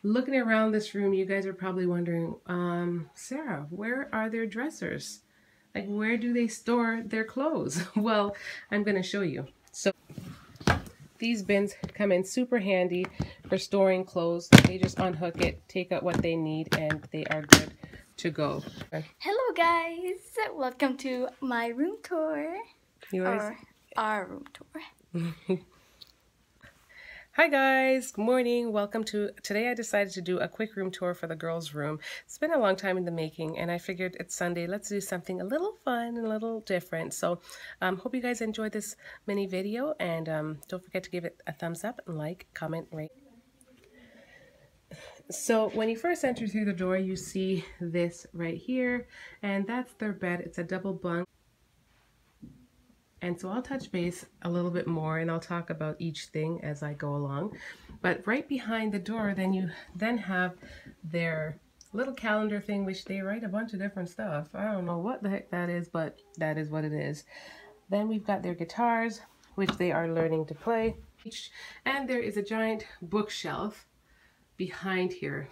Looking around this room, you guys are probably wondering, Sarah, where are their dressers? Like, where do they store their clothes? Well, I'm going to show you. So these bins come in super handy for storing clothes. They just unhook it, take out what they need, and they are good to go. Hello guys, welcome to my room tour. Yours? Or our room tour. Hi guys, good morning. Welcome to, today I decided to do a quick room tour for the girls' room. It's been a long time in the making and I figured it's Sunday, let's do something a little fun and a little different. So hope you guys enjoyed this mini video and don't forget to give it a thumbs up and like, comment, rate. So when you first enter through the door, you see this right here, and that's their bed. It's a double bunk. And so I'll touch base a little bit more and I'll talk about each thing as I go along. But right behind the door, then you have their little calendar thing, which they write a bunch of different stuff. I don't know what the heck that is, but that is what it is. Then we've got their guitars, which they are learning to play. And there is a giant bookshelf behind here.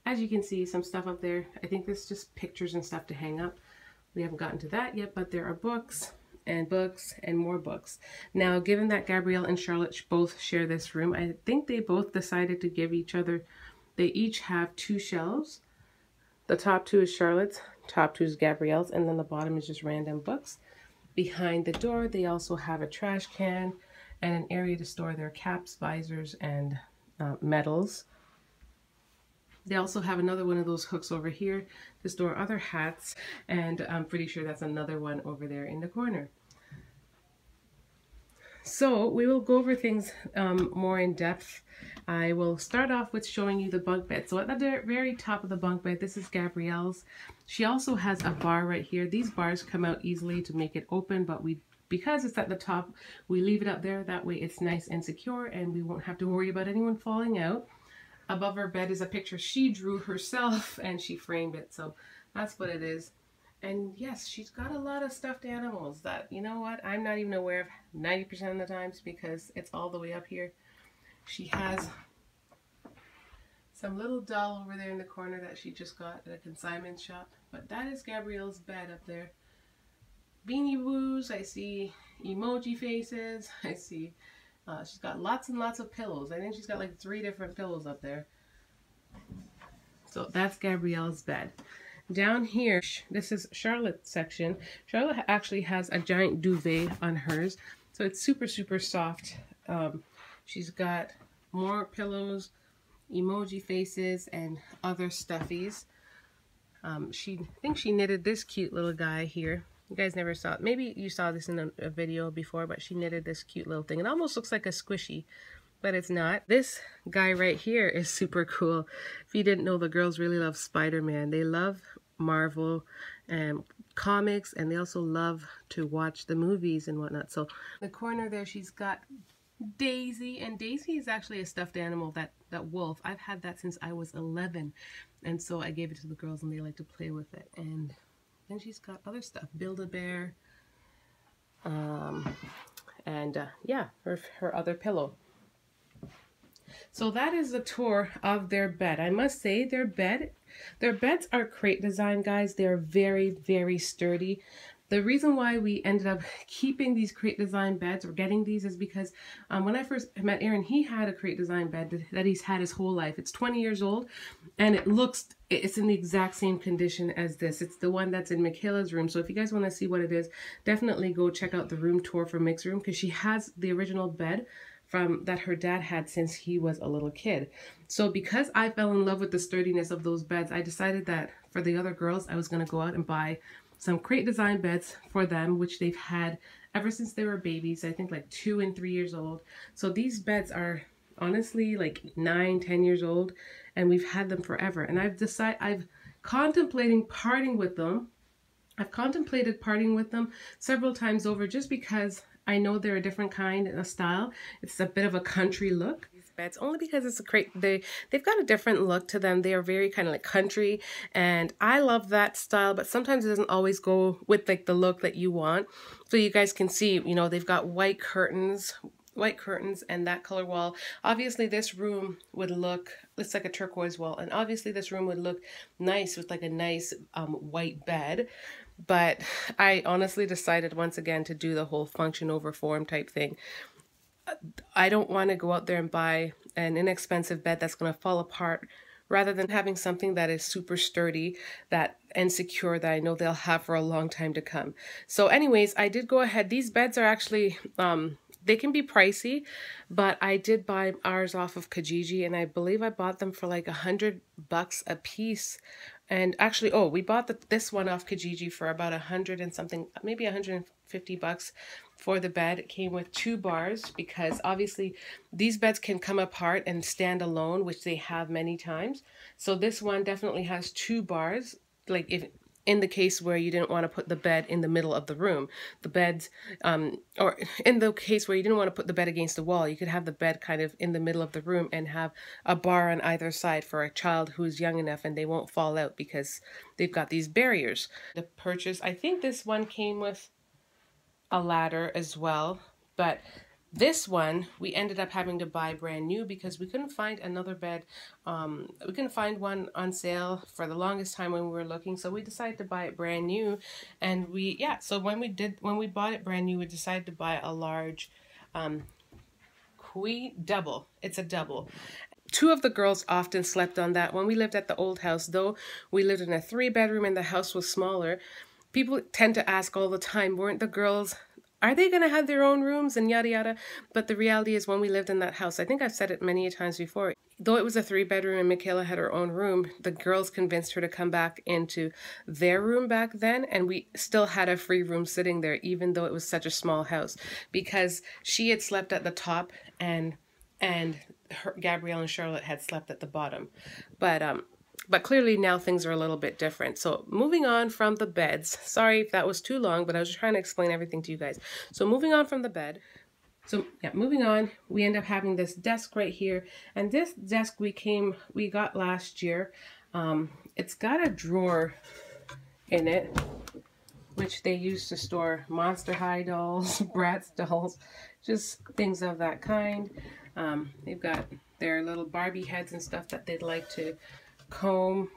As you can see, some stuff up there. I think this is just pictures and stuff to hang up. We haven't gotten to that yet, but there are books and more books. Now, given that Gabrielle and Charlotte both share this room, I think they both decided to give each other, they each have 2 shelves. The top 2 is Charlotte's, top 2 is Gabrielle's, and then the bottom is just random books. Behind the door, they also have a trash can and an area to store their caps, visors, and medals. They also have another one of those hooks over here to store other hats, and I'm pretty sure that's another one over there in the corner. So we will go over things more in depth. I will start off with showing you the bunk bed. So at the very top of the bunk bed, this is Gabrielle's. She also has a bar right here. These bars come out easily to make it open, but because it's at the top, we leave it up there. That way it's nice and secure and we won't have to worry about anyone falling out. Above her bed is a picture she drew herself and she framed it. So that's what it is. And yes, she's got a lot of stuffed animals that, you know what, I'm not even aware of 90% of the times because it's all the way up here. She has some little doll over there in the corner that she just got at a consignment shop. But that is Gabrielle's bed up there. Beanie Boos, I see emoji faces, I see she's got lots and lots of pillows. I think she's got like 3 different pillows up there. So that's Gabrielle's bed. Down here, this is Charlotte's section. Charlotte actually has a giant duvet on hers. So it's super, super soft. She's got more pillows, emoji faces, and other stuffies. I think she knitted this cute little guy here. You guys never saw it. Maybe you saw this in a video before, but she knitted this cute little thing. It almost looks like a squishy, but it's not. This guy right here is super cool. If you didn't know, the girls really love Spider-Man. They love Marvel and comics, and they also love to watch the movies and whatnot. So in the corner there, she's got Daisy, and Daisy is actually a stuffed animal, that wolf. I've had that since I was 11, and so I gave it to the girls and they like to play with it. And then she's got other stuff, Build-A-Bear, yeah, her other pillow. So that is the tour of their bed. I must say their beds are crate design, guys. They're very, very sturdy. The reason why we ended up keeping these crate design beds or getting these is because when I first met Aaron, he had a crate design bed that he's had his whole life. It's 20 years old and it's in the exact same condition as this. It's the one that's in Michaela's room. So if you guys want to see what it is, definitely go check out the room tour for Mick's room, because she has the original bed that her dad had since he was a little kid. So because I fell in love with the sturdiness of those beds, I decided that for the other girls, I was going to go out and buy some crate design beds for them, which they've had ever since they were babies. I think like 2 and 3 years old. So these beds are honestly like 9, 10 years old, and we've had them forever. And I've contemplated parting with them. I've contemplated parting with them several times over, just because I know they're a different kind and a style. It's a bit of a country look. These beds, only because it's a crate, they've got a different look to them. They are very kind of like country, and I love that style, but sometimes it doesn't always go with like the look that you want. So you guys can see, you know, they've got white curtains and that color wall. Obviously this room would look it's like a turquoise wall. And obviously this room would look nice with like a nice white bed. But I honestly decided once again to do the whole function over form type thing. I don't want to go out there and buy an inexpensive bed that's going to fall apart, rather than having something that is super sturdy and secure that I know they'll have for a long time to come. So anyways, I did go ahead. These beds are actually, they can be pricey, but I did buy ours off of Kijiji, and I believe I bought them for like $100 a piece. And actually, oh, we bought this one off Kijiji for about 100 and something, maybe $150 for the bed. It came with 2 bars, because obviously these beds can come apart and stand alone, which they have many times. So this one definitely has 2 bars, like if in the case where you didn't want to put the bed in the middle of the room. The beds, or in the case where you didn't want to put the bed against the wall, you could have the bed kind of in the middle of the room and have a bar on either side for a child who's young enough and they won't fall out because they've got these barriers. The purchase, I think this one came with a ladder as well, but this one we ended up having to buy brand new because we couldn't find another bed. We couldn't find one on sale for the longest time when we were looking, so we decided to buy it brand new. And so when we bought it brand new, we decided to buy a large double. It's a double. 2 of the girls often slept on that. When we lived at the old house, though we lived in a 3-bedroom and the house was smaller, people tend to ask all the time, weren't the girls, are they going to have their own rooms and yada yada? But the reality is, when we lived in that house, I think I've said it many times before, though it was a 3-bedroom and Michaela had her own room, the girls convinced her to come back into their room back then, and we still had a free room sitting there, even though it was such a small house, because she had slept at the top and Gabrielle and Charlotte had slept at the bottom. But clearly now things are a little bit different. So moving on from the beds, sorry if that was too long, but I was just trying to explain everything to you guys. So moving on from the bed, moving on, we end up having this desk right here. And this desk we got last year. It's got a drawer in it, which they use to store Monster High dolls, Bratz dolls, just things of that kind. They've got their little Barbie heads and stuff that they'd like to comb,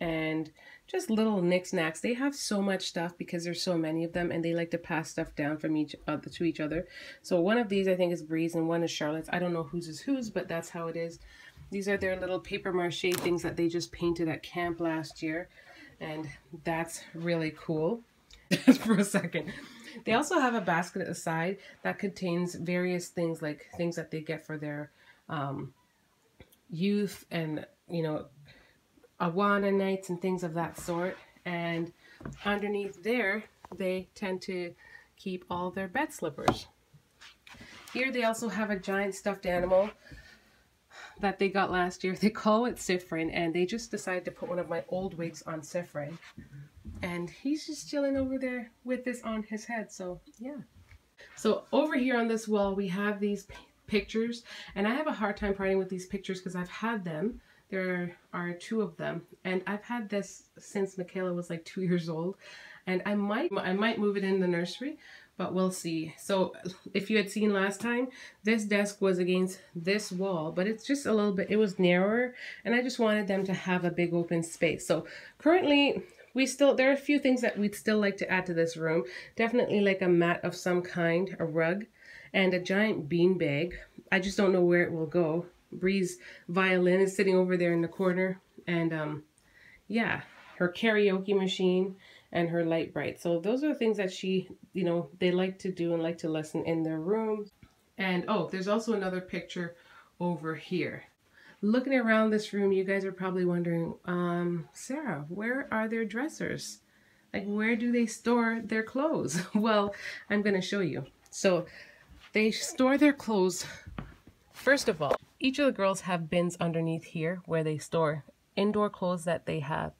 and just little knickknacks. They have so much stuff because there's so many of them, and they like to pass stuff down from each other. So one of these I think is Bree's and one is Charlotte's. I don't know whose is whose, but that's how it is. These are their little paper mache things that they just painted at camp last year, and that's really cool. For a second. They also have a basket at the side that contains various things, like things that they get for their youth, and Awana nights and things of that sort. And underneath there, they tend to keep all their bed slippers. Here they also have a giant stuffed animal that they got last year. They call it Sifrin, and they just decided to put one of my old wigs on Sifrin. And he's just chilling over there with this on his head, so yeah. So over here on this wall, we have these pictures, and I have a hard time parting with these pictures because I've had them. There are 2 of them, and I've had this since Michaela was like 2 years old, and I might move it in the nursery, but we'll see. So if you had seen last time, this desk was against this wall, but it's just a little bit, it was narrower, and I just wanted them to have a big open space. So currently, there are a few things that we'd still like to add to this room. Definitely like a mat of some kind, a rug, and a giant bean bag. I just don't know where it will go. Bree's violin is sitting over there in the corner, and yeah, her karaoke machine and her light bright. So those are the things that she, they like to do and like to listen in their room. And oh, there's also another picture over here. Looking around this room, you guys are probably wondering, Sarah, where are their dressers? Like, where do they store their clothes? Well, I'm going to show you. So they store their clothes. First of all, each of the girls have bins underneath here where they store indoor clothes that they have.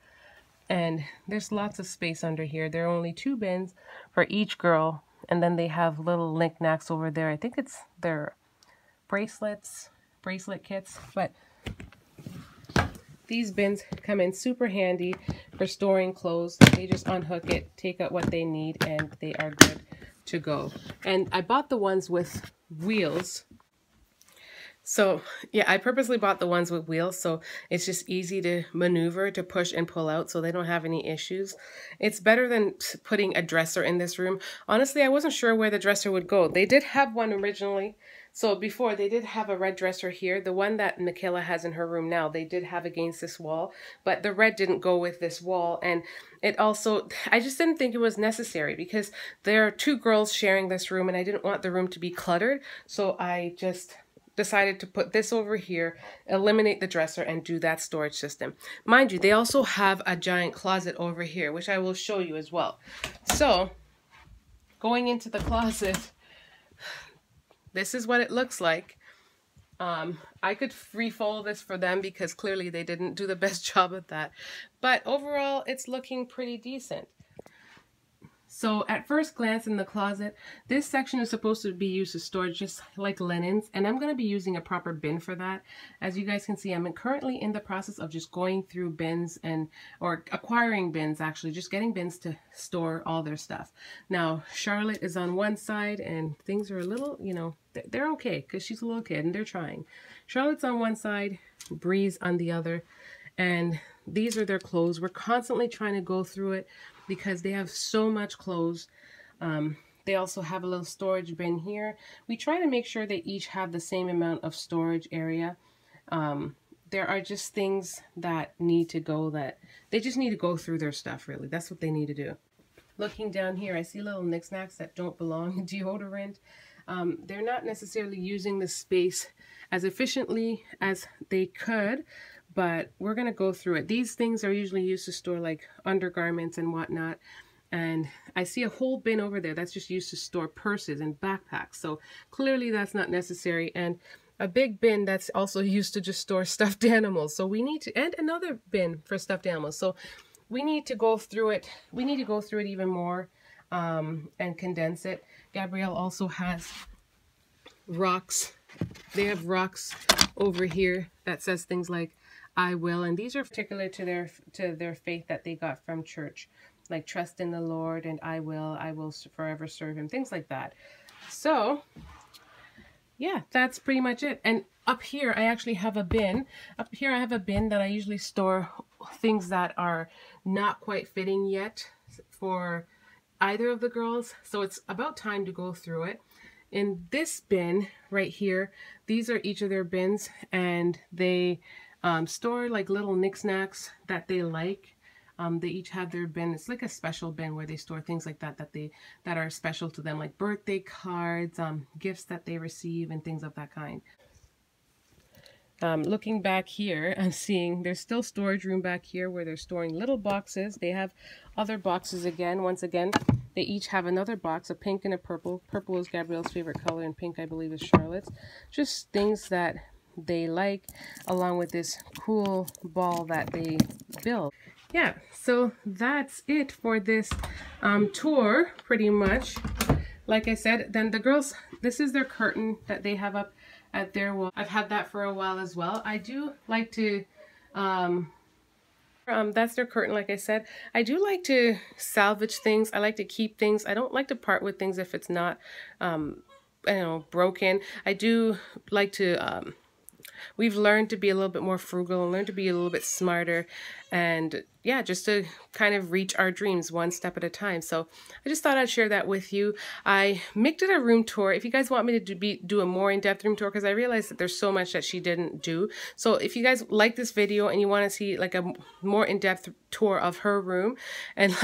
And there's lots of space under here. There are only 2 bins for each girl. And then they have little knickknacks over there. I think it's their bracelet kits. But these bins come in super handy for storing clothes. They just unhook it, take out what they need, and they are good to go. And I bought the ones with wheels So yeah, I purposely bought the ones with wheels, so it's just easy to maneuver, to push and pull out, so they don't have any issues. It's better than putting a dresser in this room. Honestly, I wasn't sure where the dresser would go. They did have one originally. So before, they did have a red dresser here. The one that Michaela has in her room now, they did have against this wall, but the red didn't go with this wall. And it also, I just didn't think it was necessary because there are two girls sharing this room and I didn't want the room to be cluttered. So I just decided to put this over here, eliminate the dresser, and do that storage system. Mind you, they also have a giant closet over here, which I will show you as well. So, going into the closet, this is what it looks like. I could refold this for them because clearly they didn't do the best job at that. But overall, it's looking pretty decent. So at first glance in the closet, this section is supposed to be used as storage, just like linens, and I'm going to be using a proper bin for that. As you guys can see, I'm currently in the process of just going through bins or acquiring bins, actually, just getting bins to store all their stuff. Now, Charlotte is on one side and things are a little, you know, they're okay because she's a little kid and they're trying. Charlotte's on one side, Bree's on the other, and these are their clothes. We're constantly trying to go through it because they have so much clothes. They also have a little storage bin here. We try to make sure they each have the same amount of storage area. There are just things that need to go, that they just need to go through their stuff, really. That's what they need to do. Looking down here, I see little knickknacks that don't belong. Deodorant. They're not necessarily using the space as efficiently as they could, but we're going to go through it. These things are usually used to store like undergarments and whatnot. And I see a whole bin over there that's just used to store purses and backpacks. So clearly that's not necessary. And a big bin that's also used to just store stuffed animals. So we need to, and another bin for stuffed animals. So we need to go through it. We need to go through it even more and condense it. Gabrielle also has rocks. They have rocks over here that says things like I will, and these are particular to their faith that they got from church, like trust in the Lord and I will forever serve him, things like that. So yeah, that's pretty much it. And up here I actually have a bin. Up here I have a bin that I usually store things that are not quite fitting yet for either of the girls, so it's about time to go through it. In this bin right here, these are each of their bins, and they store like little knickknacks that they like. They each have their bin. It's like a special bin where they store things like that that are special to them, like birthday cards, gifts that they receive, and things of that kind. Looking back here, I'm seeing there's still storage room back here where they're storing little boxes. They have other boxes again. Once again, they each have another box, a pink and a purple. Purple is Gabrielle's favorite color, and pink, I believe, is Charlotte's. Just things that they like, along with this cool ball that they build. Yeah, so that's it for this tour, pretty much. Like I said, then the girls, this is their curtain that they have up at their wall. I've had that for a while as well. I do like to, that's their curtain, like I said. I do like to salvage things. I like to keep things. I don't like to part with things if it's not, broken. I do like to, we've learned to be a little bit more frugal and learn to be a little bit smarter, and yeah, just to kind of reach our dreams one step at a time. So I just thought I'd share that with you. I did a room tour. If you guys want me to do a more in-depth room tour, because I realized that there's so much that she didn't do. So if you guys like this video and you want to see like a more in-depth tour of her room, and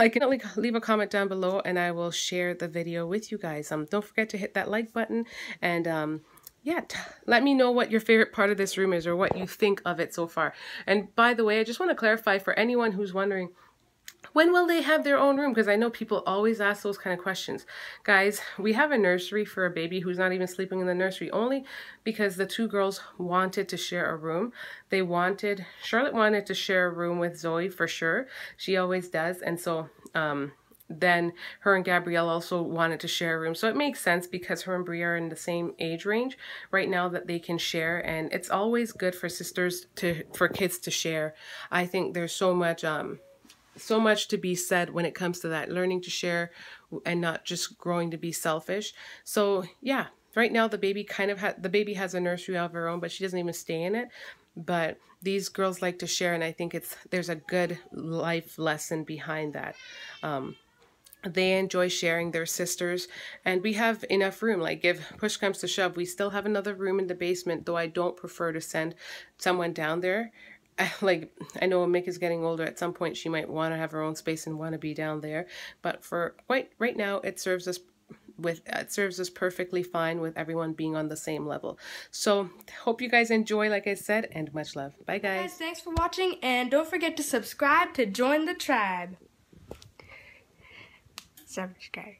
leave a comment down below and I will share the video with you guys. Don't forget to hit that like button, and yeah, let me know what your favorite part of this room is or what you think of it so far. And by the way, I just want to clarify for anyone who's wondering, when will they have their own room? Because I know people always ask those kind of questions. Guys, we have a nursery for a baby who's not even sleeping in the nursery, only because the two girls wanted to share a room. Charlotte wanted to share a room with Zoe for sure. She always does. And so, then her and Gabrielle also wanted to share a room. So it makes sense because her and Brie are in the same age range right now that they can share. And it's always good for for kids to share. I think there's so much to be said when it comes to that, learning to share and not just growing to be selfish. So yeah, Right now, the baby has a nursery of her own, but she doesn't even stay in it. But these girls like to share, and I think there's a good life lesson behind that. They enjoy sharing their sisters, and we have enough room. Like, if push comes to shove, we still have another room in the basement, though I don't prefer to send someone down there. Like, I know Mick is getting older. At some point, she might want to have her own space and want to be down there. But for right now, it serves us perfectly fine with everyone being on the same level. So hope you guys enjoy, like I said, and much love. Bye guys. Thanks for watching, and don't forget to subscribe to join the tribe. Subscribe.